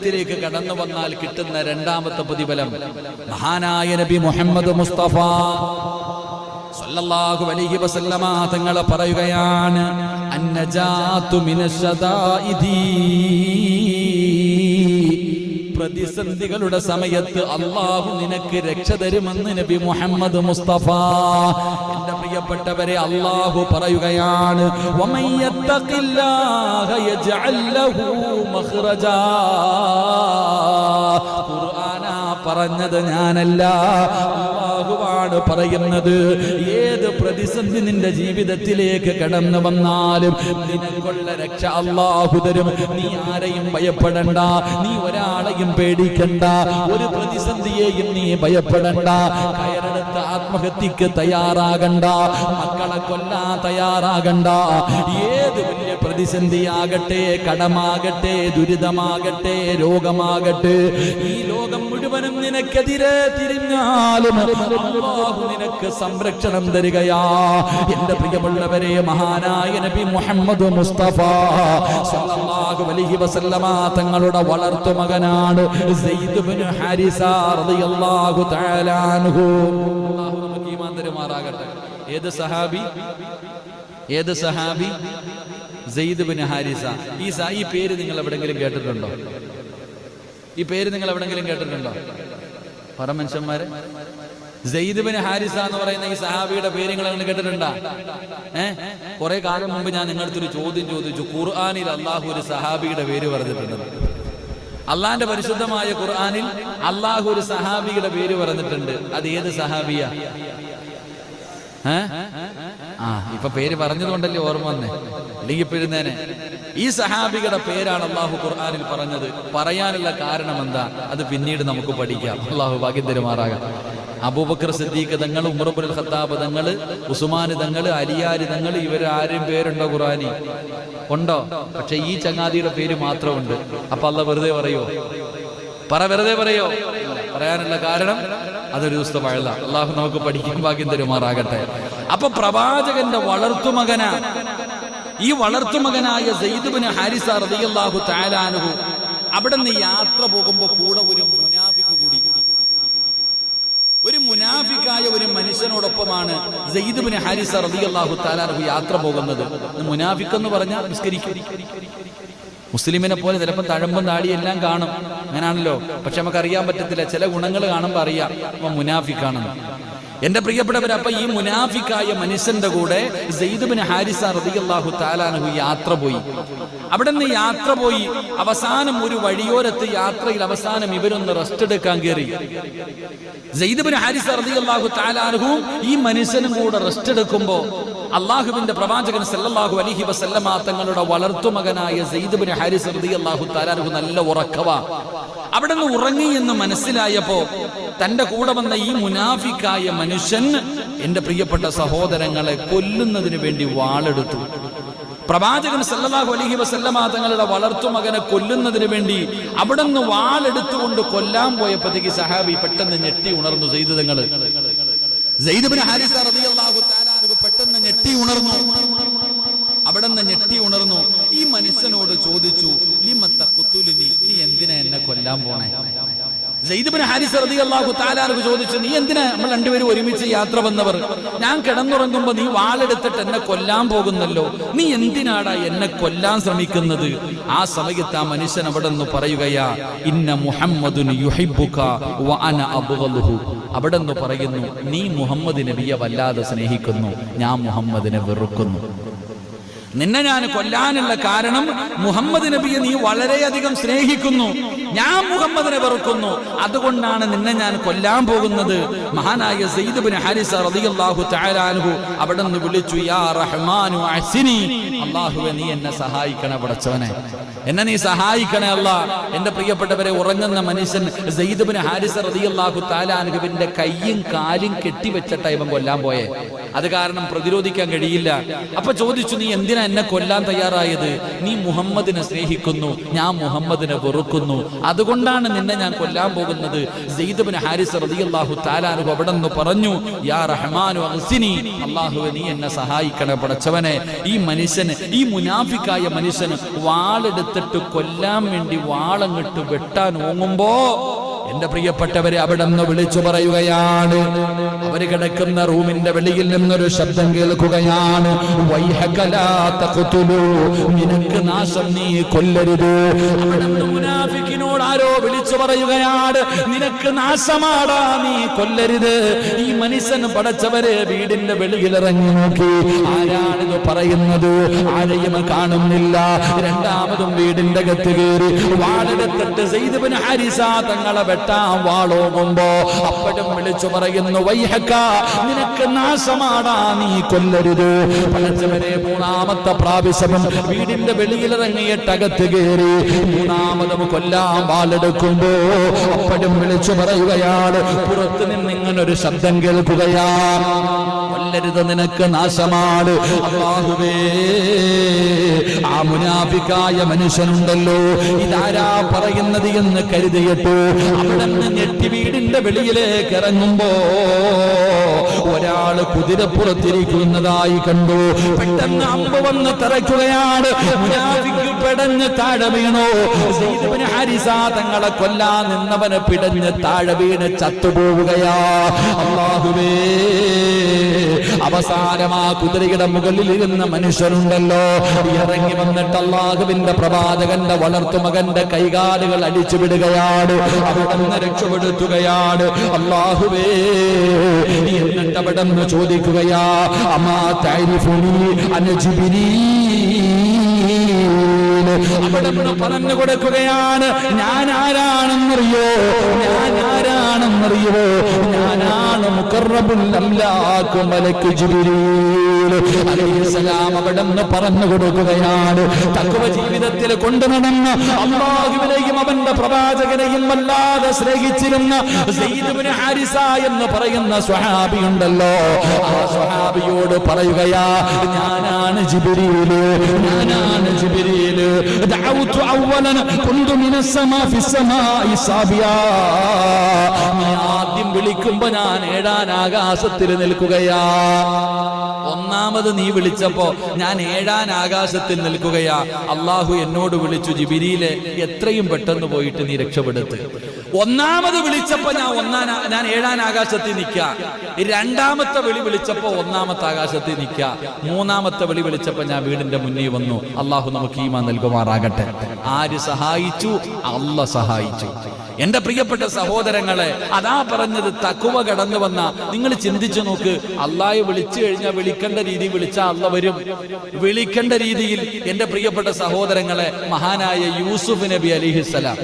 ത്തിലേക്ക് കടന്നു വന്നാൽ കിട്ടുന്ന രണ്ടാമത്തെ പ്രതിഫലം മഹാനായ നബി മുഹമ്മദ് മുസ്തഫ സല്ലല്ലാഹു അലൈഹി വസല്ലമ തങ്ങൾ പറയുകയാണ് അന്നജാതു മിനശ്ശദാഇദി. പ്രതിസന്ധികളുടെ സമയത്ത് അല്ലാഹു നിനക്ക് രക്ഷ തരുമെന്ന് നബി മുഹമ്മദ് മുസ്തഫ. എന്റെ പ്രിയപ്പെട്ടവരെ, അല്ലാഹു പറയുകയാണ് വമൻ യത്തഖില്ലാഹ യജ്അൽ ലഹു മഖ്റജാ. ഖുർആനാ പറഞ്ഞത്, ഞാനല്ല, അല്ലാഹുവാണ് പറയുന്നത്. ഏത് പ്രതിസന്ധി നിന്റെ ജീവിതത്തിലേക്ക് കടന്നു വന്നാലും നിനക്കുള്ള രക്ഷ അല്ലാഹു തരും. നീ ആരെയും ഭയപ്പെടണ്ട, നീ ഒരാളെയും പേടിക്കണ്ട, ഒരു പ്രതിസന്ധിയെയും നീ ഭയപ്പെടണ്ട. കയറെടുത്ത് ആത്മഹത്യക്ക് തയ്യാറാകണ്ട, മക്കളെ കൊല്ലാൻ തയ്യാറാകണ്ട. ഏത് വലിയ പ്രതിസന്ധിയാകട്ടെ, കടമാകട്ടെ, ദുരിതമാകട്ടെ, രോഗമാകട്ടെ, ഈ ലോകം മുഴുവനും നിനക്കെതിരെ തിരിഞ്ഞാലും അല്ലാഹു നിനക്ക് സംരക്ഷണം തരികയാ. എന്റെ പ്രിയമുള്ളവരെ, മഹാനായ നബി മുഹമ്മദ് മുസ്തഫ സല്ലല്ലാഹു അലൈഹി വസല്ലമ തങ്ങളുടെ വളർത്തു മകനാണ് സയ്യിദ് ഇബ്നു ഹാരിസ റളിയല്ലാഹു തആല അൻഹു. അല്ലാഹു നമുക്ക് ഈമാൻ തരുമാറാകട്ടെ. ഏത് സഹാബി? സയ്യിദ് ഇബ്നു ഹാരിസ. ഈ പേര് നിങ്ങൾ എവിടെങ്കിലും കേട്ടിട്ടുണ്ടോ? ഈ പേര് നിങ്ങൾ എവിടെങ്കിലും കേട്ടിട്ടുണ്ടോ? പറ മനുഷ്യന്മാരെ, സയ്യിദ് ഇബ്നു ഹാരിസ എന്ന് പറയുന്ന ഈ സഹാബിയുടെ പേര് നിങ്ങൾ കേട്ടിട്ടുണ്ടോ? കുറെ കാലം മുമ്പ് ഞാൻ നിങ്ങളടുത്തൊരു ചോദ്യം ചോദിച്ചു. ഖുർആനിൽ അള്ളാഹു ഒരു സഹാബിയുടെ പേര് പറഞ്ഞിട്ടുണ്ട്. അള്ളാന്റെ പരിശുദ്ധമായ ഖുർആനിൽ അള്ളാഹു ഒരു സഹാബിയുടെ പേര് പറഞ്ഞിട്ടുണ്ട്. അത് ഏത് സഹാബിയാ? ഇപ്പൊ പേര് പറഞ്ഞതുകൊണ്ടല്ലേ ഓർമ്മ വന്നേ, അല്ലെങ്കിൽ പിഴുന്നേനെ. ഈ സഹാബിയുടെ പേരാണ് അള്ളാഹു ഖുർആനിൽ പറഞ്ഞത്. പറയാനുള്ള കാരണം എന്താ? അത് പിന്നീട് നമുക്ക് പഠിക്കാം. അള്ളാഹു ഭാഗ്യം തരുമാറാകാം. അബൂബക്കർ സിദ്ദീഖ് തങ്ങൾ, ഉമർ ഇബ്നുൽ ഖത്താബ് തങ്ങൾ, ഉസ്മാൻ തങ്ങൾ, അലിയാർ തങ്ങൾ, ഇവരാരും പേരുണ്ടോ ഖുർആനിൽ? ഉണ്ടോ? പക്ഷെ ഈ ചങ്ങാതിയുടെ പേര് മാത്രമുണ്ട്. അപ്പൊ അള്ളാഹ് വെറുതെ പറയോ? വെറുതെ പറയോ? പറയാനുള്ള കാരണം അതൊരു ദിവസത്തെ വഴല. അള്ളാഹു നമുക്ക് പഠിക്കാൻ ഭാഗ്യം തരുമാറാകട്ടെ. അപ്പൊ പ്രവാചകന്റെ വളർത്തുമകനാ ഈ വളർത്തുമകനായ സയ്യിദ് ഇബ്നു ഹാരിസ റളിയല്ലാഹു തആല അൻഹു. അവിടെ നിന്ന് യാത്ര പോകുമ്പോ കൂടെ ഒരു മുനാഫിഖ് കൂടി. ഒരു മുനാഫിക്കായ ഒരു മനുഷ്യനോടൊപ്പമാണ് സയ്യിദ് ഇബ്നു ഹാരിസ റളിയല്ലാഹു തആല അൻഹു യാത്ര പോകുന്നത്. മുനാഫിഖ് എന്ന് പറഞ്ഞാൽ നിസ്കരിക്കും. മുസ്ലിമിനെ പോലെ ചിലപ്പോൾ തഴമ്പും താടിയെല്ലാം കാണും, അങ്ങനാണല്ലോ. പക്ഷെ നമുക്കറിയാൻ പറ്റത്തില്ല. ചില ഗുണങ്ങൾ കാണുമ്പോൾ അറിയാം അവൻ മുനാഫിക്കാണെന്ന്. എന്റെ പ്രിയപ്പെട്ടവർ, അപ്പൊ ഈ മുനാഫിക്കായ മനുഷ്യന്റെ കൂടെ സയ്യിദ് ഇബ്നു ഹാരിസ റളിയല്ലാഹു തആല അൻഹു യാത്ര പോയി. അവിടെ നിന്ന് യാത്ര പോയി അവസാനം ഒരു വഴിയോരത്ത് യാത്രയിൽ അവസാനം ഇവരൊന്ന് റെസ്റ്റ് എടുക്കാൻ കയറി. സയ്യിദ് ഇബ്നു ഹാരിസ റളിയല്ലാഹു തആല അൻഹു ഈ മനുഷ്യനും കൂടെ റെസ്റ്റ് എടുക്കുമ്പോ അള്ളാഹുവിന്റെ പ്രവാചകൻ സല്ലല്ലാഹു അലൈഹി വസല്ലമ തങ്ങളുടെ വളർത്തുമകനായ സയ്യിദ് ഇബ്നു ഹാരിസ റളിയല്ലാഹു തആല അൻഹു നല്ല ഉറക്കവാ. അവിടെ നിന്ന് ഉറങ്ങി എന്ന് മനസ്സിലായപ്പോ തന്റെ കൂടെ വന്ന ഈ മുനാഫിക്കായ മനുഷ്യൻ, എന്റെ പ്രിയപ്പെട്ട സഹോദരങ്ങളെ, കൊല്ലുന്നതിന് വേണ്ടി വാളെടുത്തു. പ്രവാചകൻ സല്ലല്ലാഹു അലൈഹി വസല്ലമ തങ്ങളുടെ വളർത്തുമകനെ കൊല്ലുന്നതിന് വേണ്ടി അവിടെ നിന്ന് വാളെടുത്തുകൊണ്ട് കൊല്ലാൻ പോയപ്പോഴത്തേക്ക് സഹാബി പെട്ടെന്ന് ഞെട്ടി ഉണർന്നു. സയ്യിദ് ഇബ്നു ഹാരിസ റളിയല്ലാഹു തആല അൻഹു പെട്ടെന്ന് ഞെട്ടി ഉണർന്നു. അവിടെ നിന്ന് ഞെട്ടി ഉണർന്നു. ഈ മനുഷ്യനോട് ചോദിച്ചു, ലിമ തഖ്തുലുനി, നീ എന്തിനാ എന്നെ കൊല്ലാൻ പോണേ? സയ്യിദ് ഇബ്നു ഹാരിസ റളിയല്ലാഹു തആല അൻഹു ചോദിച്ചു, നീ എന്തിനാ? നമ്മൾ രണ്ടുപേരും ഒരുമിച്ച് യാത്ര വന്നവർ. ഞാൻ കിടന്നുറങ്ങുമ്പോ നീ വാളെടുത്തിട്ട് എന്നെ കൊല്ലാൻ പോകുന്നല്ലോ, നീ എന്തിനാടാ എന്നെ കൊല്ലാൻ ശ്രമിക്കുന്നത്? ആ സമയത്ത് ആ മനുഷ്യൻ അവിടെ നിന്ന് പറയുകയാ, ഇന്ന മുഹമ്മദുൻ യുഹിബ്ബുക വ അന അബ്ഗളുഹു. അവിടെ നിന്ന് പറയുന്നു, നീ മുഹമ്മദ് നബിയെ വല്ലാതെ സ്നേഹിക്കുന്നു, ഞാൻ മുഹമ്മദിനെ വെറുക്കുന്നു. നിന്നെ ഞാൻ കൊല്ലാനുള്ള കാരണം മുഹമ്മദ് നബിയെ നീ വളരെയധികം സ്നേഹിക്കുന്നു, ഞാൻ മുഹമ്മദിനെ വെറുക്കുന്നു. അതുകൊണ്ടാണ് നിന്നെ ഞാൻ കൊല്ലാൻ പോകുന്നത്. മഹാനായ സയ്യിദ് ഇബ്നു ഹാരിസ റളിയല്ലാഹു തആല അൻഹു അവിടെ നിന്ന് വിളിച്ചു, യാ റഹ്മാനു അഹ്സിനി, അല്ലാഹുവേ നീ എന്നെ സഹായിക്കണേ, പടച്ചവനെ എന്നെ നീ സഹായിക്കണേ അല്ലാഹ്. എന്റെ പ്രിയപ്പെട്ടവരെ, ഉറങ്ങുന്ന മനുഷ്യൻ സയ്യിദ് ഇബ്നു ഹാരിസ റളിയല്ലാഹു തആല അൻഹുവിന്റെ കയ്യും കാലും കെട്ടിവെച്ചിട്ടാ ഇവൻ കൊല്ലാൻ പോയേ. അത് കാരണം പ്രതിരോധിക്കാൻ കഴിയില്ല. അപ്പൊ ചോദിച്ചു, നീ എന്തിനാ എന്നെ കൊല്ലാൻ തയ്യാറായത്? നീ മുഹമ്മദിനെ സ്നേഹിക്കുന്നു, ഞാൻ മുഹമ്മദിനെ വെറുക്കുന്നു, അതുകൊണ്ടാണ് നിന്നെ ഞാൻ കൊല്ലാൻ പോകുന്നത്. സെയ്ദ് ഇബ്നു ഹാരിസ റളിയല്ലാഹു തആല അൻഹു അവിടെ നിന്ന് പറഞ്ഞു, യാ റഹ്മാനു അഗ്സിനി, അല്ലാഹുവേ നീ എന്നെ സഹായിക്കണേ പടച്ചവനെ. ഈ മനുഷ്യന്, ഈ മുനാഫിക്കായ മനുഷ്യന് വാളെടുത്തിട്ട് കൊല്ലാൻ വേണ്ടി വാളങ്ങിട്ട് വെട്ടാൻ ഓങ്ങുമ്പോ എന്റെ പ്രിയപ്പെട്ടവരെ അവിടെ നിന്ന് വിളിച്ചു പറയുകയാണ്. അവര് കിടക്കുന്ന റൂമിന്റെ വെളിയിൽ നിന്നൊരു ശബ്ദം കേൾക്കുകയാണ്, നിനക്ക് നാശം, നീ കൊല്ലരുത്. മുനാഫിക്കിനോട് ആരോ വിളിച്ചു പറയുകയാണ്, നിനക്ക് നാശമാടാ, നീ കൊല്ലരുത്. ഈ മനുഷ്യൻ പടച്ചവരെ വീടിന്റെ വെളിയിൽ ഇറങ്ങി നോക്കി, ആരാണിത് പറയുന്നത്? ആരെയും കാണുന്നില്ല. രണ്ടാമതും വീടിന്റെ അകത്ത് കയറി വാളെടുത്തിട്ട് സെയ്ദ് ഇബ്നു ഹാരിസ തങ്ങളെ വെട്ടാൻ വാളോങ്ങുമ്പോ അപ്പോഴും വിളിച്ചു പറയുന്നു, വൈഹക, നിനക്ക് നാശമാടാ, നീ കൊല്ലരുത്. പടച്ചവരെ മൂന്നാമത്തെ പ്രാവശ്യവും വീടിന്റെ വെളിയിലിറങ്ങിയിട്ട് അകത്ത് കയറി മൂന്നാമതും കൊല്ലാൻ വാളെടുക്കുമ്പോ അപ്പോഴും വിളിച്ചു പറയുകയാണ്, പുറത്തു നിന്ന് ഇങ്ങനൊരു ശബ്ദം കേൾക്കുകയാ, കൊല്ലരുത്, നിനക്ക് നാശമാണ്. അല്ലാഹുവേ, ആ മുനാഫിക്കായ മനുഷ്യനുണ്ടല്ലോ, ഇതാരാ പറയുന്നത് എന്ന് കരുതിയിട്ടു അവിടെ നിന്ന് ഞെട്ടി വീടിന്റെ വെളിയിലേക്ക് ഇറങ്ങുമ്പോ ഒരാള് കുതിരപ്പുറത്തിരിക്കുന്നതായി കണ്ടു. പെട്ടെന്ന് അമ്പ് വന്ന് തറയ്ക്കുകയാണ്. മുനാഫിക്ക് പെടഞ്ഞ് താഴെ വീണു. സെയ്ദ് ഇബ്നു ഹാരിസ തങ്ങളെ കൊല്ലാൻ നിന്നവന് പിടഞ്ഞ് താഴെ വീണ് ചത്തുപോവുകയാ. അല്ലാഹുവേ, അവസാനം ആ കുതിരയുടെ മുകളിൽ ഇരുന്ന മനുഷ്യരുണ്ടല്ലോ ഇറങ്ങി വന്നിട്ട് അല്ലാഹുവിന്റെ പ്രവാചകന്റെ വളർത്തുമകന്റെ കൈകാലുകൾ അടിച്ചു വിടുകയാണ്, അവിടെ നിന്ന് രക്ഷപ്പെടുത്തുകയാണ്. അല്ലാഹുവേ, എന്നിട്ട് അവിടെ നിന്ന് ചോദിക്കുകയാ, അമാ തഅരിഫുനി അന ജിബ്രീൽ. അവിടെ നിന്ന് പറഞ്ഞു കൊടുക്കുകയാണ്, ഞാൻ ആരാണെന്നറിയോ, ഞാൻ ആരാണെന്നറിയോ, ഞാനാണ് മുഖറബുൽ അംലാഖ് മലക്ക് ജിബ്രീൽ അലൈഹിസ്സലാം. അവിടെ നിന്ന് പറഞ്ഞു കൊടുക്കുകയാണ്, തഖ്വ ജീവിതത്തിൽ കൊണ്ടുനടന്ന അല്ലാഹുവിനെയും അവന്റെ പ്രവാചകനെയും വല്ലാതെ സ്നേഹിച്ചിരുന്ന സെയ്ദ് ഇബ്നു ഹാരിസ എന്ന് പറയുന്ന സ്വഹാബി ഉണ്ടല്ലോ, ആ സ്വഹാബിയോട് പറയുകയാ, ഞാനാണ് ജിബ്രീൽ, ഞാനാണ് ജിബ്രീൽ. ദഅവതു അവലൻ കുന്തു മിനസ് സമാ ഫിസ് സമാഇ സാബിയാ. നീ ആദ്യം വിളിക്കുമ്പോ ഞാൻ 7-ാം ആകാശത്തിൽ നിൽക്കുകയാ. ഒന്നാമത് നീ വിളിച്ചപ്പോ ഞാൻ 7-ാം ആകാശത്തിൽ നിൽക്കുകയാ. അല്ലാഹു എന്നോട് വിളിച്ചു, ജിബ്രീലെ, എത്രയും പെട്ടെന്ന് പോയിട്ട് നീ രക്ഷപ്പെടുത്ത്. ഒന്നാമത് വിളിച്ചപ്പോ ഞാൻ 7-ാം ആകാശത്തിൽ നിൽക്കുക. രണ്ടാമത്തെ വിളി വിളിച്ചപ്പോ 1-ാമത്തെ ആകാശത്തിൽ നിൽക്കുക. 3-ാമത്തെ വിളി വിളിച്ചപ്പോ ഞാൻ വീടിന്റെ മുന്നിൽ വന്നു. അല്ലാഹു നമുക്ക് ഈമാൻ നൽകുമാറാകട്ടെ. ആര് സഹായിച്ചു? അല്ലാഹ് സഹായിച്ചു. എന്റെ പ്രിയപ്പെട്ട സഹോദരങ്ങളെ, അതാ പറഞ്ഞത്, തഖ്വ കടന്നു വന്ന നിങ്ങൾ ചിന്തിച്ചു നോക്ക്. അല്ലാഹയെ വിളിച്ചു കഴിഞ്ഞാൽ വിളിക്കേണ്ട രീതി വിളിച്ചാൽ അല്ലാഹ് വരും. വിളിക്കേണ്ട രീതിയിൽ എന്റെ പ്രിയപ്പെട്ട സഹോദരങ്ങളെ, മഹാനായ യൂസുഫ് നബി അലൈഹിസ്സലാം